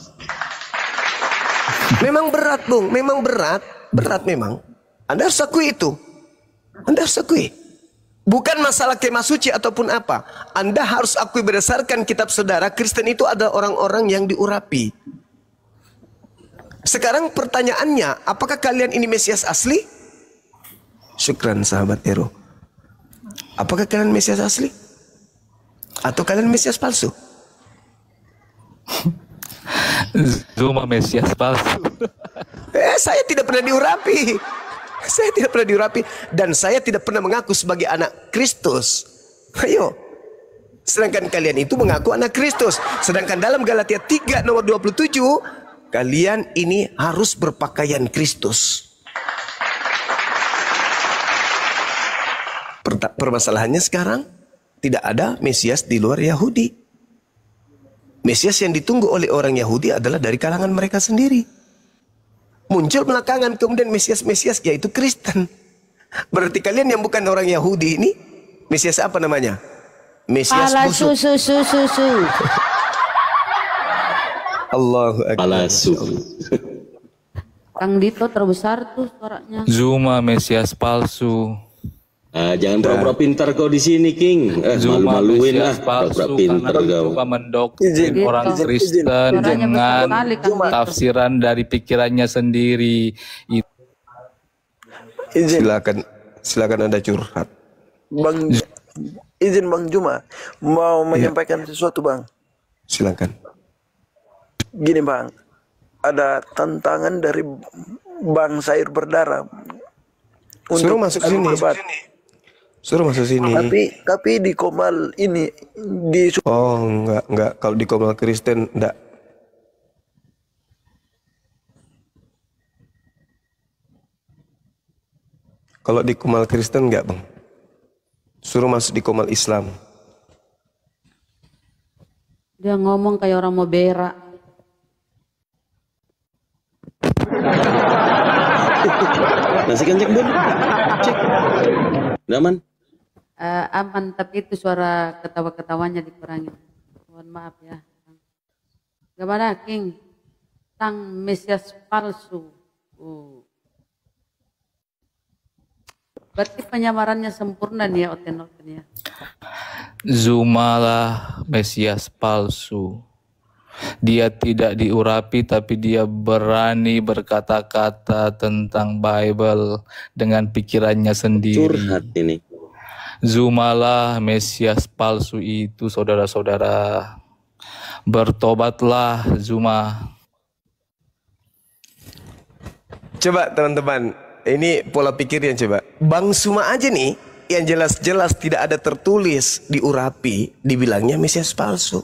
Memang berat, Bung. Memang berat. Berat memang. Anda harus akui itu. Anda harus akui. Bukan masalah kemah suci ataupun apa. Anda harus akui berdasarkan kitab saudara, Kristen itu adalah orang-orang yang diurapi. Sekarang pertanyaannya, apakah kalian ini Mesias asli? Syukran sahabat Ero. Apakah kalian Mesias asli? Atau kalian Mesias palsu? Zuma Mesias palsu. Saya tidak pernah diurapi. Saya tidak pernah diurapi. Dan saya tidak pernah mengaku sebagai anak Kristus. Ayo. Sedangkan kalian itu mengaku anak Kristus. Sedangkan dalam Galatia 3 nomor 27, kalian ini harus berpakaian Kristus. Permasalahannya sekarang, tidak ada Mesias di luar Yahudi. Mesias yang ditunggu oleh orang Yahudi adalah dari kalangan mereka sendiri. Muncul belakangan kemudian Mesias-Mesias, yaitu Kristen. Berarti kalian yang bukan orang Yahudi ini, Mesias apa namanya? Mesias busuk. Susu. Allahu Akbar. Palsu. Kang Dito terbesar tuh suaranya. Zuma Mesias palsu. Jangan pura-pura pintar kau di sini, King. Zuma Malu-maluin lah. Mesias palsu Pura-pura karena pintar kau. coba mendoktrin Izin. orang Izin. Kristen Suaranya dengan besar sekali, Kang Dito. tafsiran dari pikirannya sendiri. Silakan Anda curhat. Izin Bang Juma, mau menyampaikan sesuatu Bang. Silakan. Gini Bang, ada tantangan dari Bang Sair Berdarah Suruh masuk sini. berdebat. Suruh masuk sini. Tapi di Komal ini di Oh, enggak. Kalau di Komal Kristen, enggak. Kalau di Komal Kristen, enggak, Bang. Suruh masuk di Komal Islam. Dia ngomong kayak orang mau berak. Nasi kenceng, Bun. Cek. Udah aman? Aman, tapi itu suara ketawa-ketawanya dikurangin. Mohon maaf ya. Gimana King? Tang Mesias palsu. Berarti penyamarannya sempurna nih ya, Oten ya. Zuma lah Mesias palsu. Dia tidak diurapi, tapi dia berani berkata-kata tentang Bible dengan pikirannya sendiri. Curhat ini. Zumalah Mesias palsu itu, saudara-saudara. Bertobatlah, Zuma. Coba teman-teman, ini pola pikirnya coba. Bang Zuma aja nih, yang jelas-jelas tidak ada tertulis diurapi, dibilangnya Mesias palsu.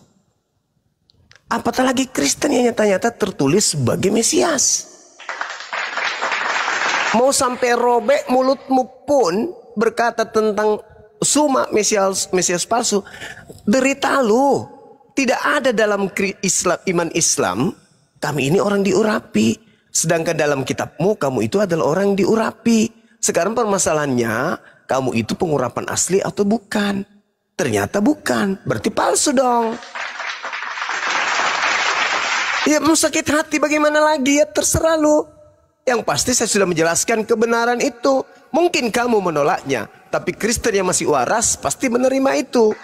Apatah lagi Kristen yang nyata-nyata tertulis sebagai Mesias. Mau sampai robek mulutmu pun berkata tentang Zuma Mesias palsu, derita lu. Tidak ada dalam Islam, iman Islam, kami ini orang diurapi. Sedangkan dalam kitabmu, kamu itu adalah orang diurapi. Sekarang permasalahannya, kamu itu pengurapan asli atau bukan? Ternyata bukan, berarti palsu dong. Ya mau sakit hati bagaimana lagi, ya terserah lu. Yang pasti saya sudah menjelaskan kebenaran itu. Mungkin kamu menolaknya, tapi Kristen yang masih waras pasti menerima itu.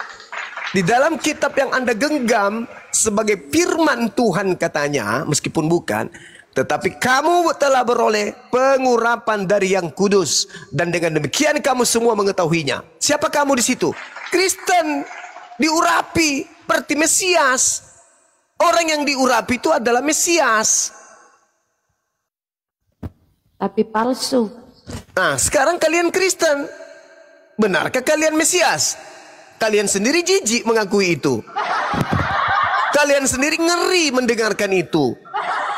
Di dalam kitab yang Anda genggam sebagai firman Tuhan katanya, meskipun bukan, tetapi kamu telah beroleh pengurapan dari Yang Kudus, dan dengan demikian kamu semua mengetahuinya. Siapa kamu di situ? Kristen diurapi, berarti Mesias. Orang yang diurapi itu adalah Mesias. Tapi palsu. Nah, sekarang kalian Kristen. Benarkah kalian Mesias? Kalian sendiri jijik mengakui itu. Kalian sendiri ngeri mendengarkan itu.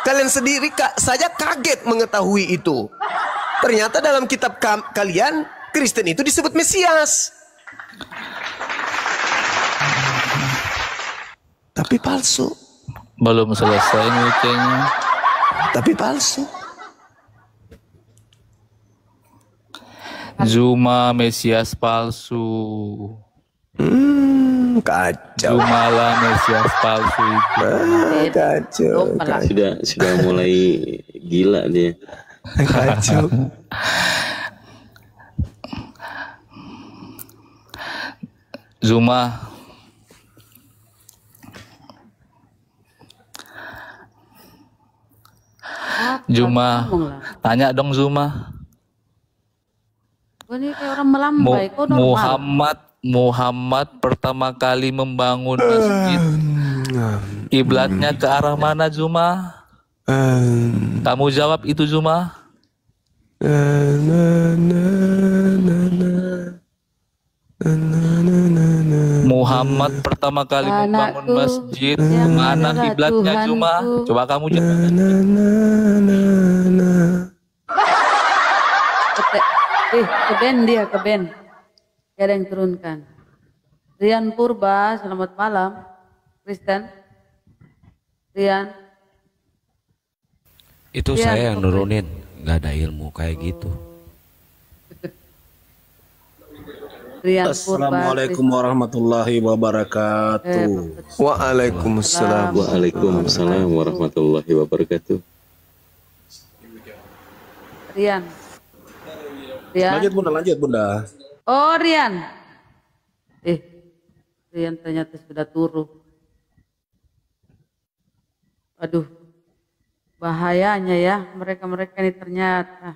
Kalian sendiri saja kaget mengetahui itu. Ternyata dalam kitab kalian, Kristen itu disebut Mesias. Tapi palsu. Belum selesai ngecengnya. Tapi palsu. Zuma Mesias palsu. Kacau. Zumalah Mesias palsu itu. Kacau. Sudah mulai gila dia. Kacau. Zuma, Zuma, tanya dong Zuma. Ini kayak orang melambai, kok normal? Muhammad pertama kali membangun masjid, kiblatnya ke arah mana Zuma? Kamu jawab itu Zuma. Muhammad pertama kali membangun masjid, kemana kiblatnya Zuma? Coba kamu jawab. Ke band dia, ke band. Ada yang turunkan. Rian Purba, selamat malam. Kristen. Rian. Itu Rian, saya yang nurunin. Nggak ada ilmu kayak gitu. Rian Assalamualaikum warahmatullahi wabarakatuh. Waalaikumsalam. Waalaikumsalam warahmatullahi wabarakatuh. Rian. Rian. Lanjut bunda. Oh Rian. Rian ternyata sudah turun. Aduh. Bahayanya ya mereka-mereka ini ternyata.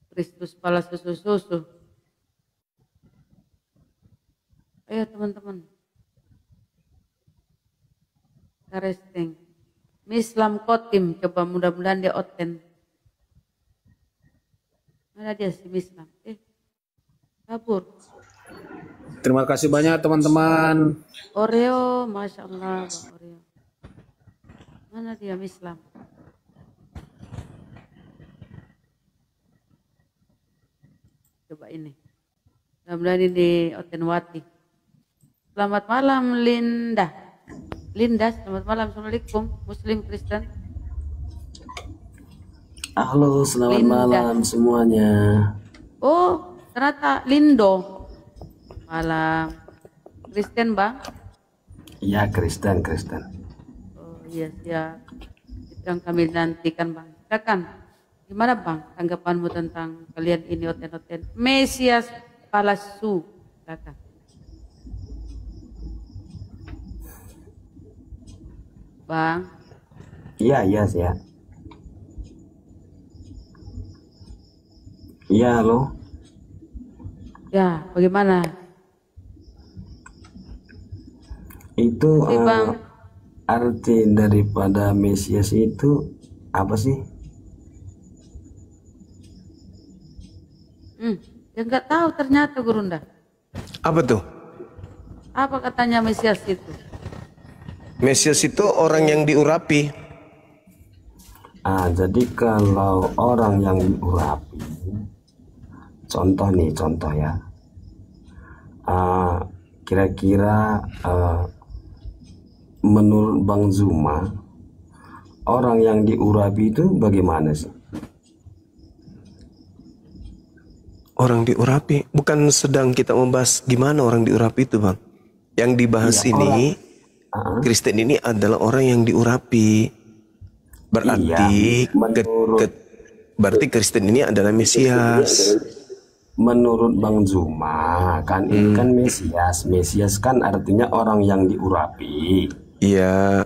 Kristus pala susu-susu. Ayo teman-teman. Karesting. Mislam Kotim. Coba mudah-mudahan dia oten. Mana dia si Mislam? Kabur. Terima kasih banyak teman-teman. Oreo, Masya Allah Bang Oreo. Mana dia Mislam? Coba ini. Mudah-mudahan ini Otenwati. Selamat malam Linda. Linda, selamat malam. Assalamualaikum. Muslim Kristen. Halo, selamat malam semuanya. Oh, ternyata Lindo. Malam. Kristen, Bang? Iya, Kristen. Oh, iya, siap. Itu yang kami nantikan, Bang. Silakan. Gimana, Bang, tanggapanmu tentang kalian ini oten-oten Mesias palsu? Silakan. Bang. Iya, iya, ya. Iya, halo. Ya, bagaimana? Itu Bang. arti daripada Mesias itu apa sih? Ya nggak tahu ternyata Gurunda. Apa tuh? Apa katanya Mesias itu? Mesias itu orang yang diurapi. Jadi kalau orang yang diurapi, contoh nih, contoh ya. Kira-kira menurut Bang Zuma, orang yang diurapi itu bagaimana sih? Orang diurapi, bukan sedang kita membahas gimana orang diurapi itu, Bang. Yang dibahas ini, Kristen ini adalah orang yang diurapi. Berarti, berarti Kristen ini adalah Mesias. Menurut Bang Zuma, kan ini kan Mesias. Mesias kan artinya orang yang diurapi. Iya.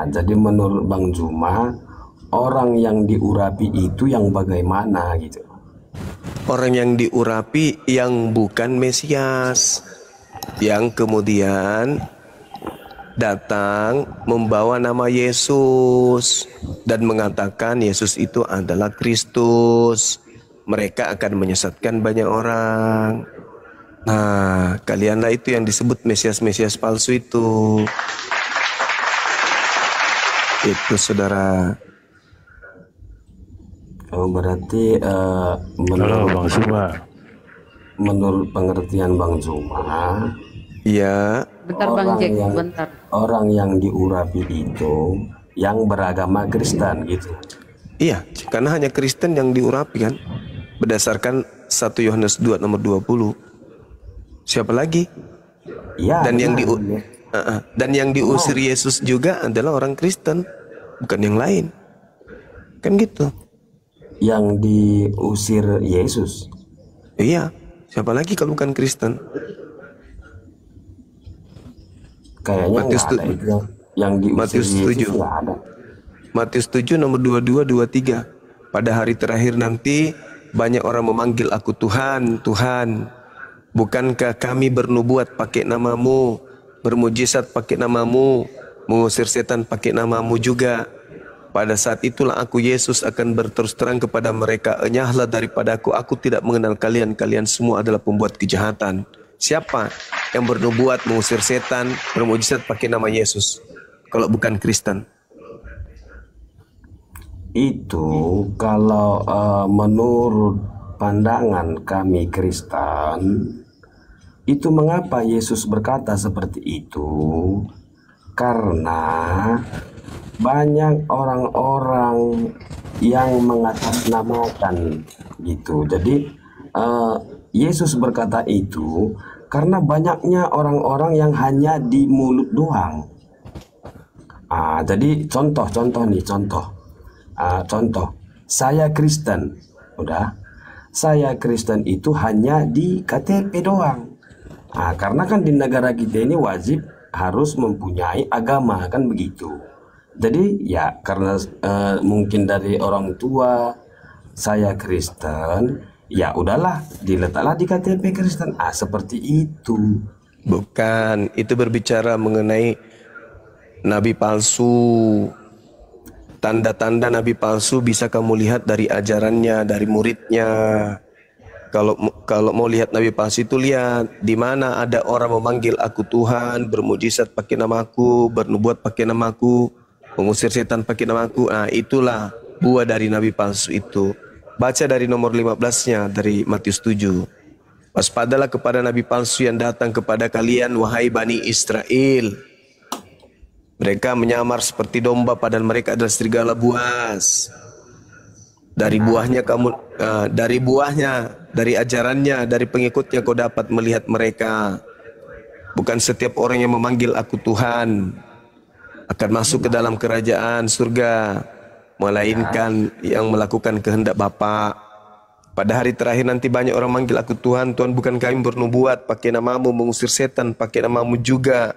Jadi menurut Bang Zuma, orang yang diurapi itu yang bagaimana gitu? Orang yang diurapi yang bukan Mesias, yang kemudian datang membawa nama Yesus dan mengatakan Yesus itu adalah Kristus. Mereka akan menyesatkan banyak orang. Nah, kalianlah itu yang disebut Mesias-Mesias palsu itu. Itu saudara. Oh, berarti menurut pengertian Bang Zuma, iya. Bentar Bang Jack, bentar. Orang yang diurapi itu yang beragama Kristen gitu. Iya, karena hanya Kristen yang diurapi kan. Berdasarkan 1 Yohanes 2 nomor 20. Siapa lagi? Iya. Dan yang diusir Yesus juga adalah orang Kristen, bukan yang lain. Kan gitu. Yang diusir Yesus. Iya, siapa lagi kalau bukan Kristen? Kayaknya Matius nggak ada itu yang diusir Matius Yesus 7. nggak ada. Matius 7 nomor 22 23. Pada hari terakhir nanti banyak orang memanggil aku Tuhan, Tuhan. Bukankah kami bernubuat pakai namamu, bermujizat pakai namamu, mengusir setan pakai namamu juga? Pada saat itulah aku Yesus akan berterus terang kepada mereka, enyahlah daripadaku, aku tidak mengenal kalian, kalian semua adalah pembuat kejahatan. Siapa yang bernubuat, mengusir setan, bermujizat pakai nama Yesus, kalau bukan Kristen? Itu kalau menurut pandangan kami Kristen, itu mengapa Yesus berkata seperti itu? Karena banyak orang-orang yang mengatasnamakan gitu. Jadi Yesus berkata itu karena banyaknya orang-orang yang hanya di mulut doang. Jadi contoh nih, contoh. Saya Kristen, udah. Saya Kristen itu hanya di KTP doang. Karena kan di negara kita ini wajib harus mempunyai agama, kan begitu. Jadi ya karena mungkin dari orang tua saya Kristen, ya udahlah diletaklah di KTP Kristen. Seperti itu. Bukan, itu berbicara mengenai nabi palsu. Tanda-tanda nabi palsu bisa kamu lihat dari ajarannya, dari muridnya. Kalau mau lihat nabi palsu itu lihat di mana ada orang memanggil aku Tuhan, bermujizat pakai namaku, bernubuat pakai namaku, mengusir setan pakai namaku. Itulah buah dari nabi palsu itu. Baca dari nomor 15-nya dari Matius 7. Waspadalah kepada nabi palsu yang datang kepada kalian, wahai Bani Israel. Mereka menyamar seperti domba, padahal mereka adalah serigala buas. Dari buahnya dari ajarannya, dari pengikutnya kau dapat melihat mereka. Bukan setiap orang yang memanggil aku Tuhan akan masuk ke dalam kerajaan surga, melainkan yang melakukan kehendak Bapa. Pada hari terakhir nanti banyak orang manggil aku Tuhan, Tuhan, bukan kami bernubuat pakai namamu, mengusir setan pakai namamu juga.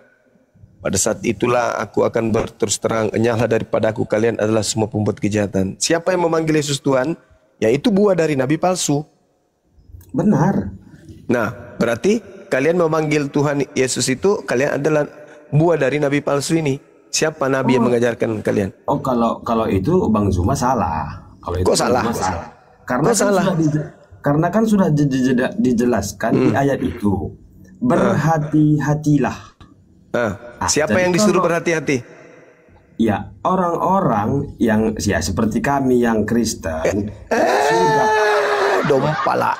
Pada saat itulah aku akan berterus terang, enyahlah daripada aku, kalian adalah semua pembuat kejahatan. Siapa yang memanggil Yesus Tuhan? Yaitu buah dari nabi palsu. Benar. Nah, berarti kalian memanggil Tuhan Yesus itu, kalian adalah buah dari nabi palsu ini. Siapa nabi yang mengajarkan kalian? Oh, kalau itu Bang Zuma salah. Kalau itu Kok salah? Karena Kok salah? Karena kan sudah dijelaskan di ayat itu. Berhati-hatilah. Siapa jadi yang disuruh berhati-hati? Ya, orang-orang yang ya seperti kami yang Kristen sudah dompala.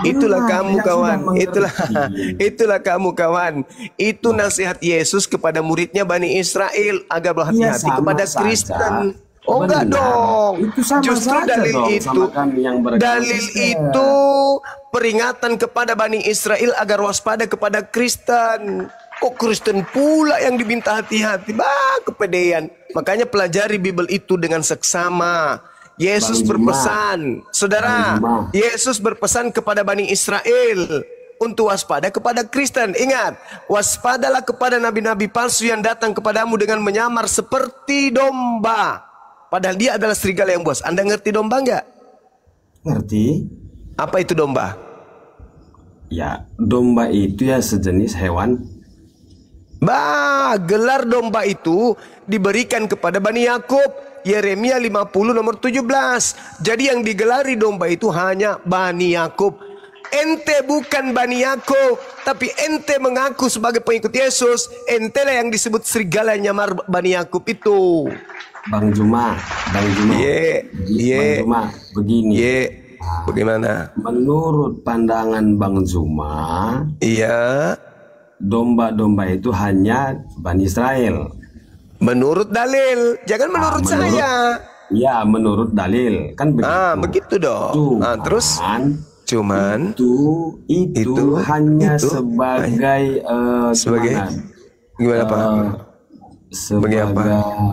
Itulah kamu kawan, itulah kamu kawan. Itu nasihat Yesus kepada muridnya Bani Israel agar berhati-hati kepada Kristen. Oh enggak dong. Itu sama Justru saja dalil dong itu, sama kami yang beragama dalil Kristen. itu peringatan kepada Bani Israel agar waspada kepada Kristen. Kok Kristen pula yang diminta hati-hati? Bah, kepedean. Makanya pelajari Bible itu dengan seksama. Yesus berpesan, saudara, Yesus berpesan kepada Bani Israel untuk waspada kepada Kristen. Ingat, waspadalah kepada nabi-nabi palsu yang datang kepadamu dengan menyamar seperti domba, padahal dia adalah serigala yang buas. Anda ngerti domba enggak? Ngerti. Apa itu domba? Ya, domba itu ya sejenis hewan. Bah, gelar domba itu diberikan kepada Bani Yakub. Yeremia 50 nomor 17. Jadi yang digelari domba itu hanya Bani Yakub. Ente bukan Bani Yakub, tapi ente mengaku sebagai pengikut Yesus. Ente lah yang disebut serigala nyamar Bani Yakub itu. Bang Zuma. Bang Zuma, begini. Bagaimana? Menurut pandangan Bang Zuma, iya, domba-domba itu hanya Bani Israel. Menurut dalil, jangan menurut saya. Ya, menurut dalil kan begitu. Begitu dong. Terus cuman itu hanya sebagai sebagai gimana Pak? Sebagai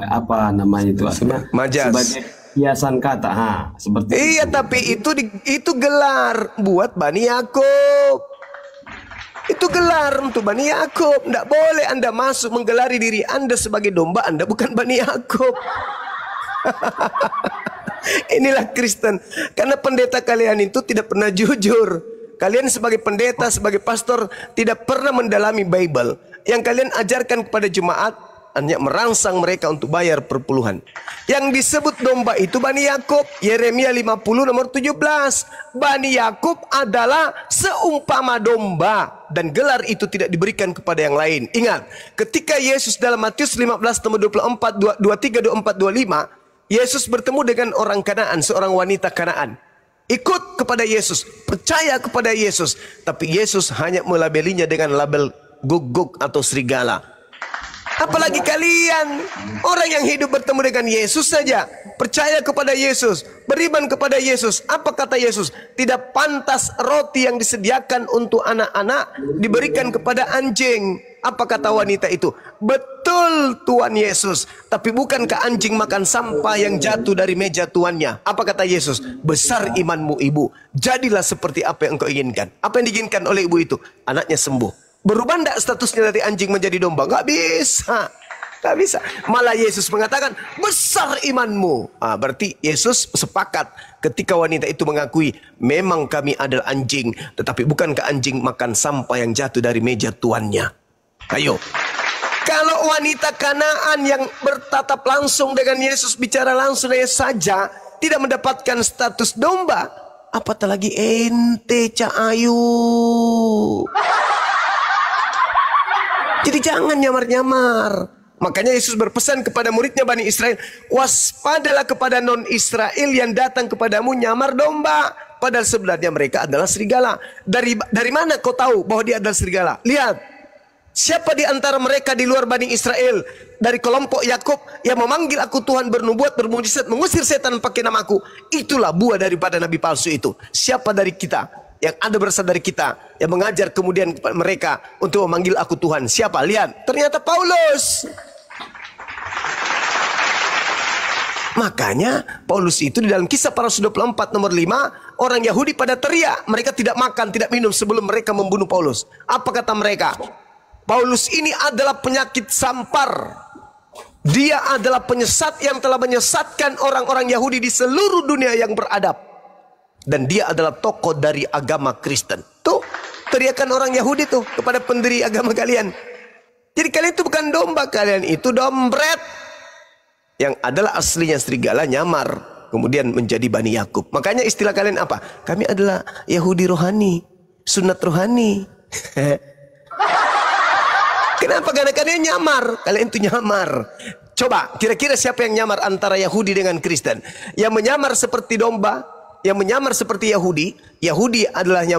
apa namanya itu? Majas. Sebagai hiasan kata, seperti iya itu. Tapi itu gelar buat Bani Yakub. Itu gelar untuk Bani Yakub. Tidak boleh Anda masuk menggelari diri Anda sebagai domba. Anda bukan Bani Yakub. Inilah Kristen. Karena pendeta kalian itu tidak pernah jujur. Kalian sebagai pendeta, sebagai pastor tidak pernah mendalami Bible. Yang kalian ajarkan kepada jemaat hanya merangsang mereka untuk bayar perpuluhan. Yang disebut domba itu Bani Yakub. Yeremia 50 nomor 17. Bani Yakub adalah seumpama domba, dan gelar itu tidak diberikan kepada yang lain. Ingat, ketika Yesus dalam Matius 15 nomor 24, 23, 24, 25, Yesus bertemu dengan orang Kanaan, seorang wanita Kanaan. Ikut kepada Yesus, percaya kepada Yesus, tapi Yesus hanya melabelinya dengan label guguk atau serigala. Apalagi kalian, orang yang hidup bertemu dengan Yesus saja, percaya kepada Yesus, beriman kepada Yesus. Apa kata Yesus? Tidak pantas roti yang disediakan untuk anak-anak diberikan kepada anjing. Apa kata wanita itu? Betul Tuhan Yesus, tapi bukankah anjing makan sampah yang jatuh dari meja tuannya? Apa kata Yesus? Besar imanmu ibu, jadilah seperti apa yang engkau inginkan. Apa yang diinginkan oleh ibu itu? Anaknya sembuh. Berubah enggak statusnya dari anjing menjadi domba? Enggak bisa. Enggak bisa. Malah Yesus mengatakan, besar imanmu. Berarti Yesus sepakat ketika wanita itu mengakui, memang kami adalah anjing, tetapi bukankah anjing makan sampah yang jatuh dari meja tuannya? Ayo. Kalau wanita Kanaan yang bertatap langsung dengan Yesus, bicara langsung saja, tidak mendapatkan status domba, apatah lagi ente Cahayu. Jadi jangan nyamar-nyamar. Makanya Yesus berpesan kepada muridnya Bani Israel, waspadalah kepada non-Israel yang datang kepadamu nyamar domba, padahal sebenarnya mereka adalah serigala. Dari mana kau tahu bahwa dia adalah serigala? Lihat, siapa di antara mereka di luar Bani Israel dari kelompok Yakub yang memanggil aku Tuhan, bernubuat, bermujizat, mengusir setan pakai namaku? Itulah buah daripada nabi palsu itu. Siapa dari kita yang ada berasal dari kita yang mengajar kemudian mereka untuk memanggil aku Tuhan? Siapa? Lihat, ternyata Paulus. Makanya Paulus itu di dalam Kisah Para Rasul 24 nomor 5, orang Yahudi pada teriak, mereka tidak makan, tidak minum sebelum mereka membunuh Paulus. Apa kata mereka? Paulus ini adalah penyakit sampar. Dia adalah penyesat yang telah menyesatkan orang-orang Yahudi di seluruh dunia yang beradab. Dan dia adalah tokoh dari agama Kristen. Tuh, teriakan orang Yahudi tuh kepada pendiri agama kalian. Jadi kalian itu bukan domba, kalian itu dombret. Yang adalah aslinya serigala nyamar, kemudian menjadi Bani Yakub. Makanya istilah kalian apa? Kami adalah Yahudi rohani, sunat rohani. Kenapa? Karena kalian nyamar. Kalian itu nyamar. Coba, kira-kira siapa yang nyamar antara Yahudi dengan Kristen? Yang menyamar seperti domba, yang menyamar seperti Yahudi. Yahudi adalah nyamar.